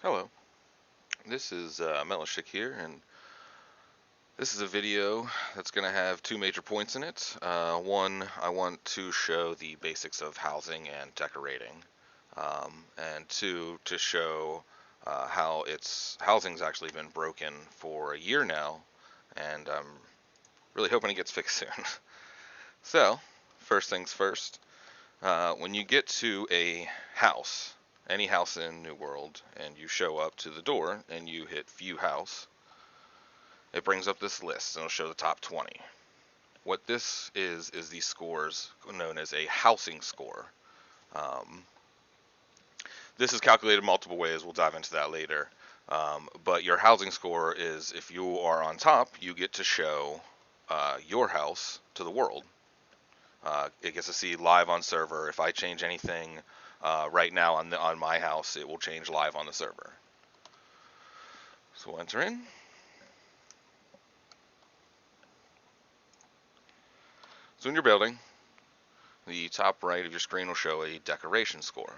Hello, this is Melishik here, and this is a video that's going to have two major points in it. One, I want to show the basics of housing and decorating, and two, to show how housing's actually been broken for a year now, and I'm really hoping it gets fixed soon. So, first things first, when you get to a house, any house in New World, and you show up to the door and you hit View House, it brings up this list and it'll show the top 20. What this is the scores known as a housing score. Um, this is calculated multiple ways. We'll dive into that later. But your housing score is if you are on top, you get to show your house to the world. It gets to see live on server. If I change anything right now on my house, it will change live on the server. So we'll enter in. So in your building, the top right of your screen will show a decoration score.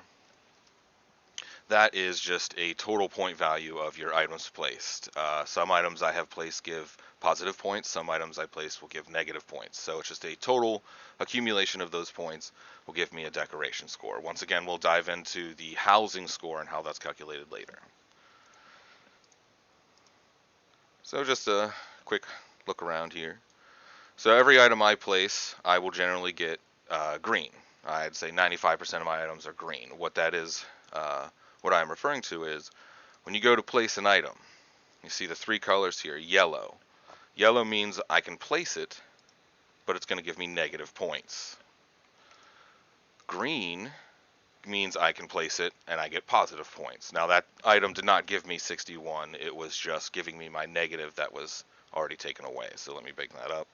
That is just a total point value of your items placed. Some items I have placed give positive points, some items I place will give negative points. So it's just a total accumulation of those points will give me a decoration score. Once again, we'll dive into the housing score and how that's calculated later. So just a quick look around here. So every item I place, I will generally get green. I'd say 95% of my items are green. What that is, what I'm referring to is when you go to place an item, you see the three colors here, yellow. Yellow means I can place it, but it's going to give me negative points. Green means I can place it and I get positive points. Now that item did not give me 61, it was just giving me my negative that was already taken away. So let me bring that up.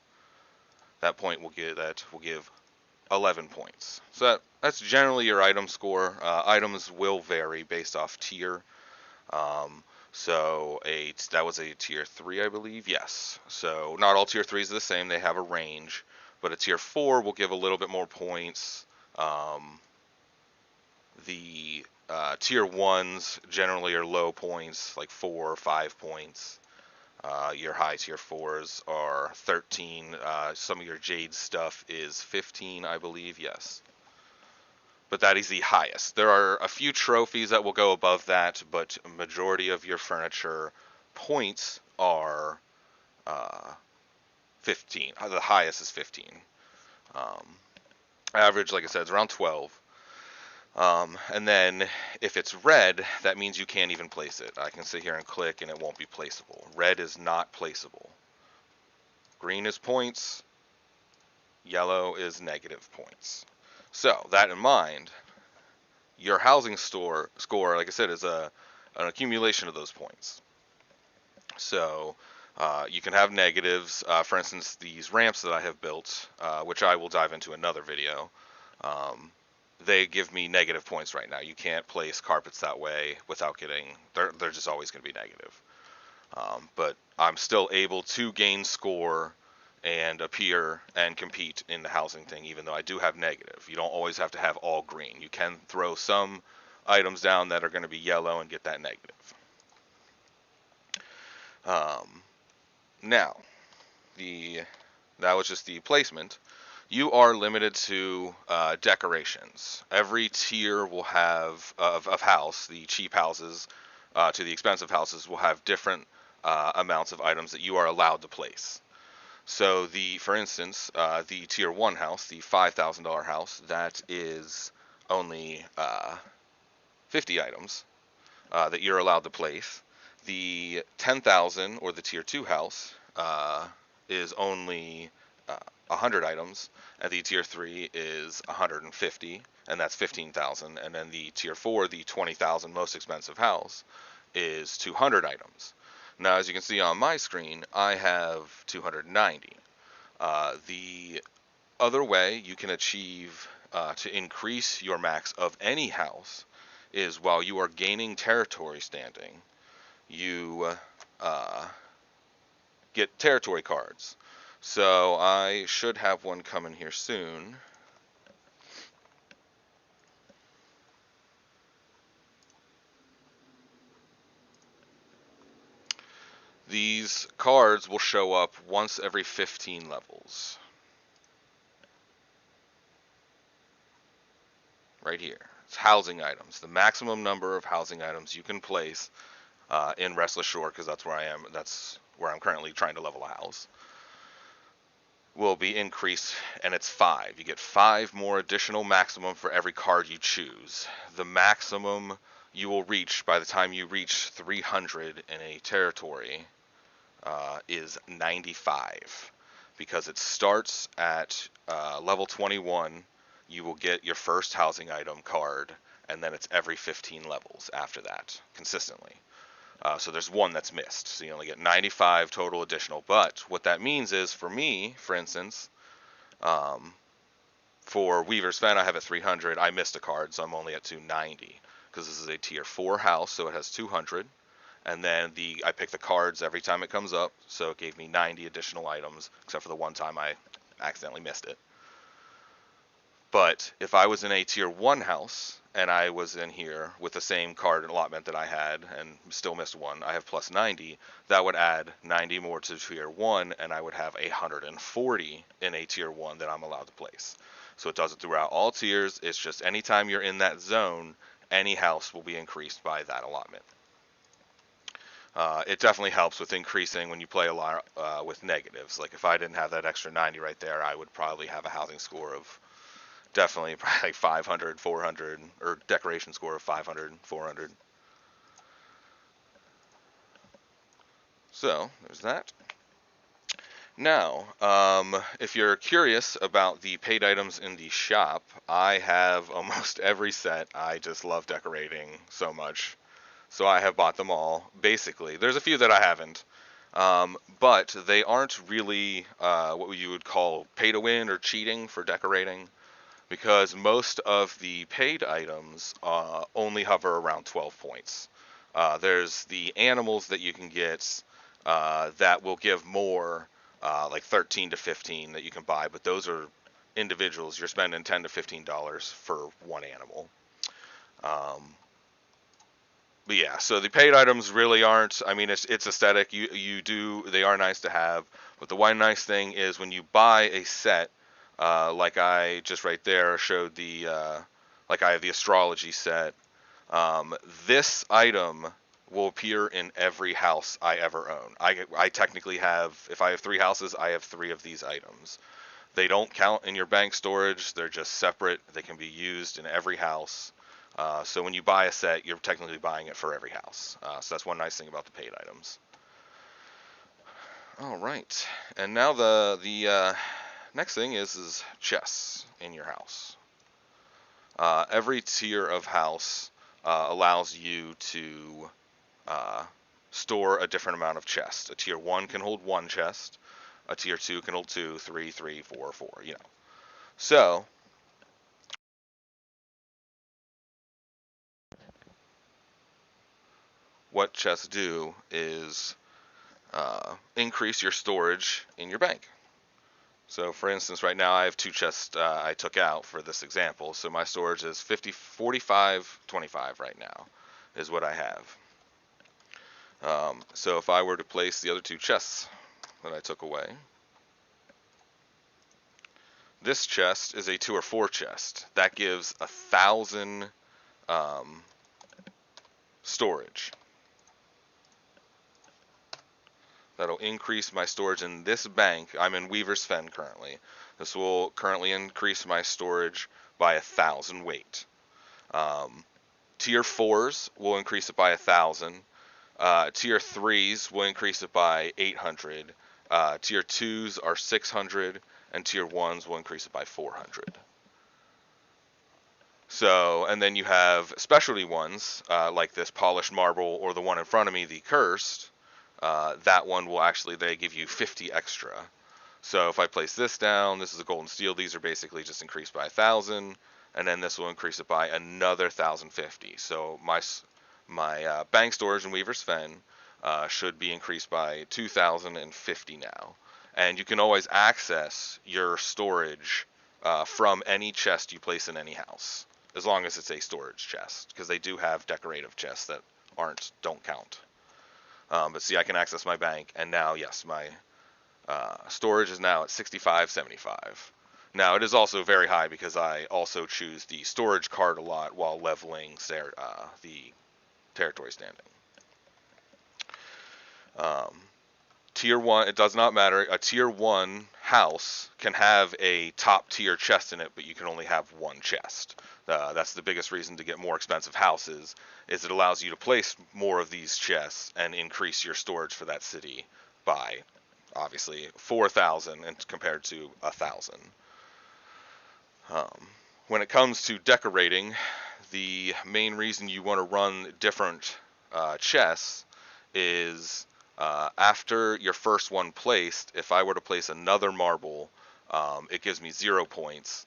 That will give 11 points. So that's generally your item score. Items will vary based off tier. So that was a tier 3, I believe. Yes. So not all tier 3s are the same. They have a range, but a tier 4 will give a little bit more points. The tier 1s generally are low points, like 4 or 5 points. Your high tier 4s are 13. Some of your Jade stuff is 15, I believe. Yes. But that is the highest. There are a few trophies that will go above that, but a majority of your furniture points are 15. The highest is 15. Average, like I said, is around 12. And then if it's red, that means you can't even place it. I can sit here and click and it won't be placeable. Red is not placeable. Green is points. Yellow is negative points. So that in mind, your housing score, like I said, is an accumulation of those points. So you can have negatives. For instance, these ramps that I have built, which I will dive into another video, they give me negative points right now. You can't place carpets that way without getting, they're just always going to be negative. But I'm still able to gain score and appear and compete in the housing thing, even though I do have negative. You don't always have to have all green. You can throw some items down that are going to be yellow and get that negative. Now, that was just the placement. You are limited to decorations. Every tier will have of house, the cheap houses to the expensive houses will have different amounts of items that you are allowed to place. So for instance, the tier 1 house, the $5,000 house, that is only 50 items that you're allowed to place. The 10,000 or the tier 2 house is only 100 items, and the tier 3 is 150, and that's 15,000. And then the tier 4, the 20,000 most expensive house, is 200 items. Now, as you can see on my screen, I have 290. The other way you can achieve to increase your max of any house is while you are gaining territory standing, you get territory cards. So I should have one coming here soon. these cards will show up once every 15 levels. Right here. It's housing items. The maximum number of housing items you can place in Restless Shore, because that's where I am. That's where I'm currently trying to level a house. Will be increased, and it's 5. You get 5 more additional maximum for every card you choose. The maximum you will reach by the time you reach 300 in a territory is 95, because it starts at level 21. You will get your first housing item card, and then it's every 15 levels after that, consistently. So there's one that's missed, so you only get 95 total additional. But what that means is, for me, for instance, for Weaver's Fen, I have at 300. I missed a card, so I'm only at 290, because this is a tier 4 house, so it has 200. And then I pick the cards every time it comes up, so it gave me 90 additional items, except for the one time I accidentally missed it. But if I was in a tier 1 house, and I was in here with the same card allotment that I had, and still missed one, I have plus 90, that would add 90 more to tier 1, and I would have 140 in a tier 1 that I'm allowed to place. So it does it throughout all tiers. It's just anytime you're in that zone, any house will be increased by that allotment. It definitely helps with increasing when you play a lot with negatives. Like if I didn't have that extra 90 right there, I would probably have a housing score of definitely probably like 500, 400, or decoration score of 500, 400. So there's that. Now, if you're curious about the paid items in the shop, I have almost every set. I just love decorating so much. So I have bought them all, basically. There's a few that I haven't. But they aren't really what you would call pay to win or cheating for decorating, because most of the paid items only hover around 12 points. There's the animals that you can get that will give more, like 13 to 15 that you can buy, but those are individuals. You're spending $10 to $15 for one animal. But yeah, so the paid items really aren't. I mean, it's aesthetic. They are nice to have. But the one nice thing is when you buy a set, like I just right there showed like I have the astrology set. This item will appear in every house I ever own. I technically have, if I have 3 houses, I have 3 of these items. They don't count in your bank storage. They're just separate. They can be used in every house. So when you buy a set, you're technically buying it for every house. So that's one nice thing about the paid items. All right, and now the next thing is chests in your house. Every tier of house allows you to store a different amount of chests. A tier 1 can hold 1 chest. A tier 2 can hold 2, 3, 3, 4, 4. You know. So what chests do is increase your storage in your bank. So for instance, right now I have 2 chests I took out for this example. So my storage is 45, 25 right now is what I have. So if I were to place the other 2 chests that I took away, this chest is a 2 or 4 chest. That gives 1,000 storage. That'll increase my storage in this bank. I'm in Weaver's Fen currently. This will currently increase my storage by 1,000 weight. Tier 4s will increase it by 1,000. Tier 3s will increase it by 800. Tier 2s are 600, and Tier 1s will increase it by 400. So, and then you have specialty ones, like this polished marble or the one in front of me, the cursed. That one will actually, they give you 50 extra. So if I place this down, this is a golden steel. These are basically just increased by 1,000, and then this will increase it by another 1,050. So my bank storage in Weaver's Fen should be increased by 2,050 now. And you can always access your storage from any chest you place in any house, as long as it's a storage chest, because they do have decorative chests that don't count. But see, I can access my bank, and now, yes, my storage is now at 6575. Now, it is also very high because I also choose the storage card a lot while leveling the territory standing. Tier 1, it does not matter. A Tier 1 house can have a top tier chest in it, but you can only have one chest. That's the biggest reason to get more expensive houses, is it allows you to place more of these chests and increase your storage for that city by, obviously, 4,000 and compared to 1,000. When it comes to decorating, the main reason you want to run different chests is after your first one placed, if I were to place another marble, it gives me 0 points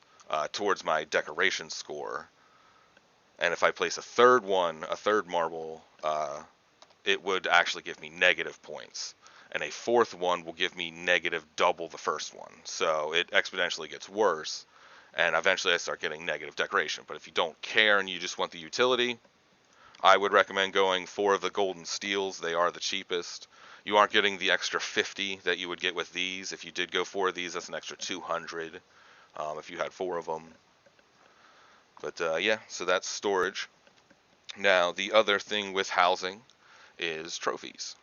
towards my decoration score. And if I place a third marble, it would actually give me negative points. And a fourth one will give me negative double the first one. So it exponentially gets worse. And eventually I start getting negative decoration. But if you don't care and you just want the utility, I would recommend going 4 of the golden steels. They are the cheapest. You aren't getting the extra 50 that you would get with these. If you did go 4 of these, that's an extra 200 if you had 4 of them. But yeah, so that's storage. Now, the other thing with housing is trophies.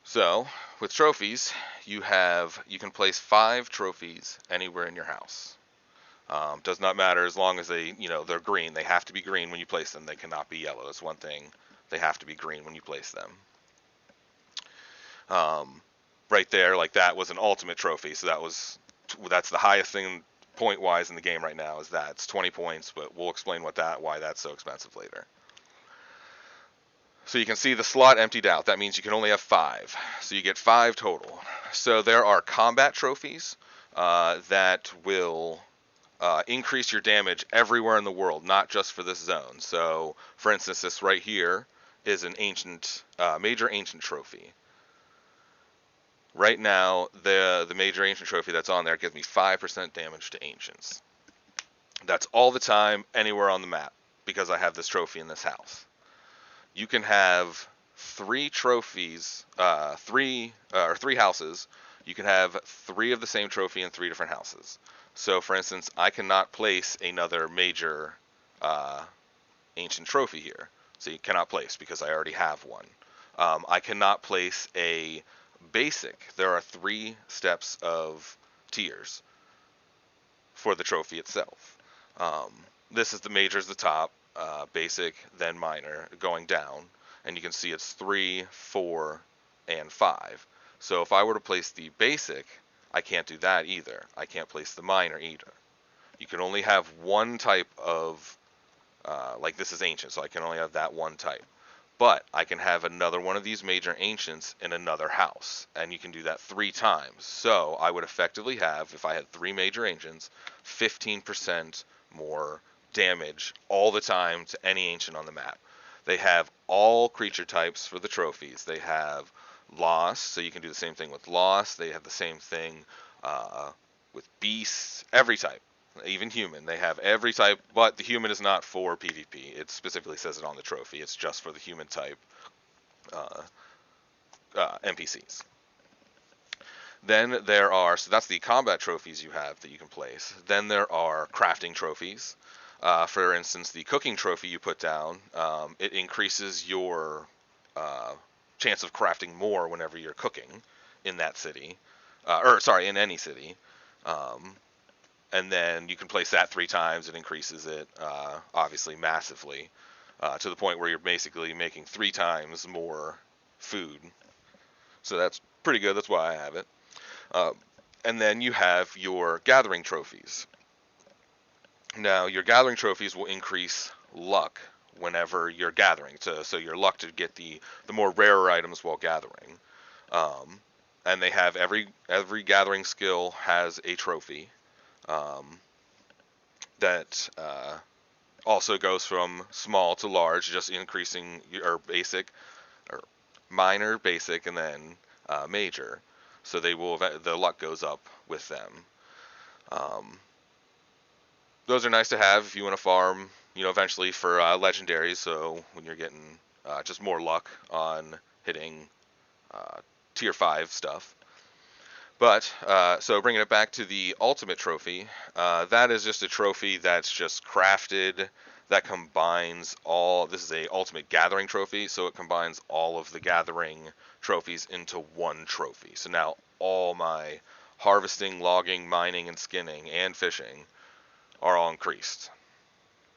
So, with trophies, you can place 5 trophies anywhere in your house. Does not matter as long as they're green. They have to be green when you place them. They cannot be yellow. That's one thing. They have to be green when you place them. Right there, like that was an ultimate trophy. So that's the highest thing point-wise in the game right now. Is that it's 20 points, but we'll explain why that's so expensive later. So you can see the slot emptied out. That means you can only have 5. So you get 5 total. So there are combat trophies that will increase your damage everywhere in the world, not just for this zone. So, for instance, this right here is an major ancient trophy. Right now, the major ancient trophy that's on there gives me 5% damage to ancients. That's all the time, anywhere on the map, because I have this trophy in this house. You can have 3 trophies, 3 houses. You can have 3 of the same trophy in 3 different houses. So, for instance, I cannot place another major ancient trophy here. So you cannot place because I already have one. I cannot place a basic. There are 3 steps of tiers for the trophy itself. This is the major is the top, basic, then minor, going down. And you can see it's 3, 4, and 5. So if I were to place the basic, I can't do that either. I can't place the minor either. You can only have one type of, like this is ancient, so I can only have that one type. But I can have another one of these major ancients in another house, and you can do that 3 times. So I would effectively have, if I had 3 major ancients, 15% more damage all the time to any ancient on the map. They have all creature types for the trophies. They have loss, so you can do the same thing with loss. They have the same thing with beasts, every type. Even human, they have every type, but the human is not for PvP. It specifically says it on the trophy. It's just for the human type NPCs. Then there are, so that's the combat trophies you have that you can place. Then there are crafting trophies. For instance, the cooking trophy you put down, it increases your chance of crafting more whenever you're cooking in that city, in any city. And then you can place that 3 times. It increases it, obviously, massively, to the point where you're basically making 3 times more food. So that's pretty good. That's why I have it. And then you have your gathering trophies. Now, your gathering trophies will increase luck whenever you're gathering. So your luck to get the more rarer items while gathering. And they have every gathering skill has a trophy. That also goes from small to large, just increasing your basic, or minor, basic, and then major. So the luck goes up with them. Those are nice to have if you want to farm, eventually for legendaries. So when you're getting just more luck on hitting tier 5 stuff. But, so bringing it back to the Ultimate Trophy, that is just a trophy that's just crafted, that combines all, this is a Ultimate Gathering Trophy, so it combines all of the Gathering trophies into one trophy. So now all my harvesting, logging, mining, and skinning, and fishing are all increased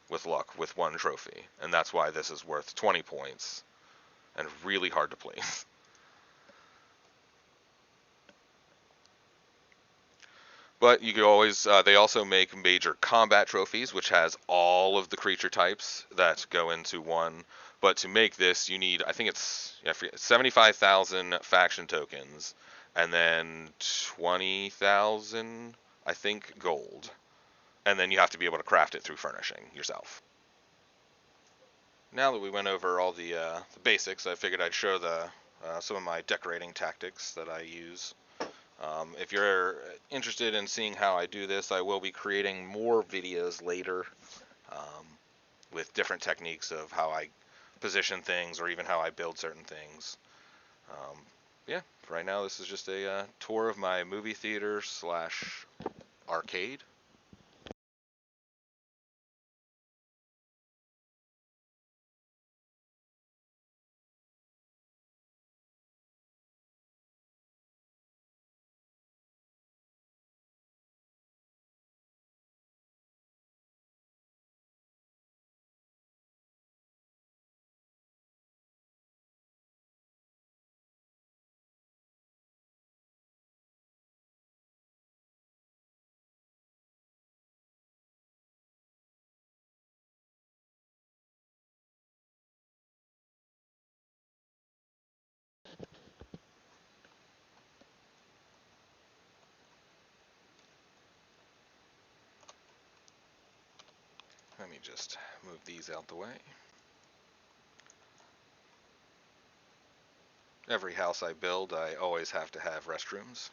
with luck with one trophy. And that's why this is worth 20 points and really hard to place. But you could always, they also make major combat trophies, which has all of the creature types that go into one. But to make this, you need, I think it's, I forget, 75,000 faction tokens, and then 20,000, I think, gold. And then you have to be able to craft it through furnishing yourself. Now that we went over all the basics, I figured I'd show some of my decorating tactics that I use. If you're interested in seeing how I do this, I will be creating more videos later um, with different techniques of how I position things or even how I build certain things. Um, yeah, for right now this is just a tour of my movie theater slash arcade. Let me just move these out the way. Every house I build, I always have to have restrooms.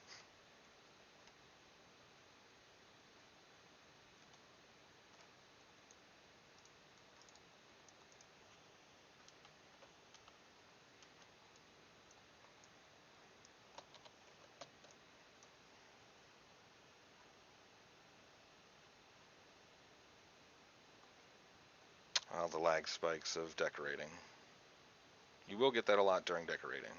The lag spikes of decorating. You will get that a lot during decorating.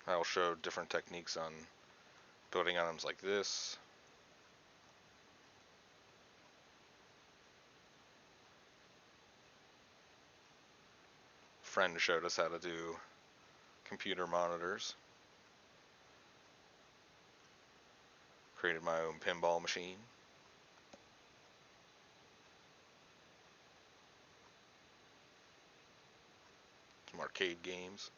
I'll show different techniques on building items like this. Friend showed us how to do computer monitors. Created my own pinball machine. Some arcade games.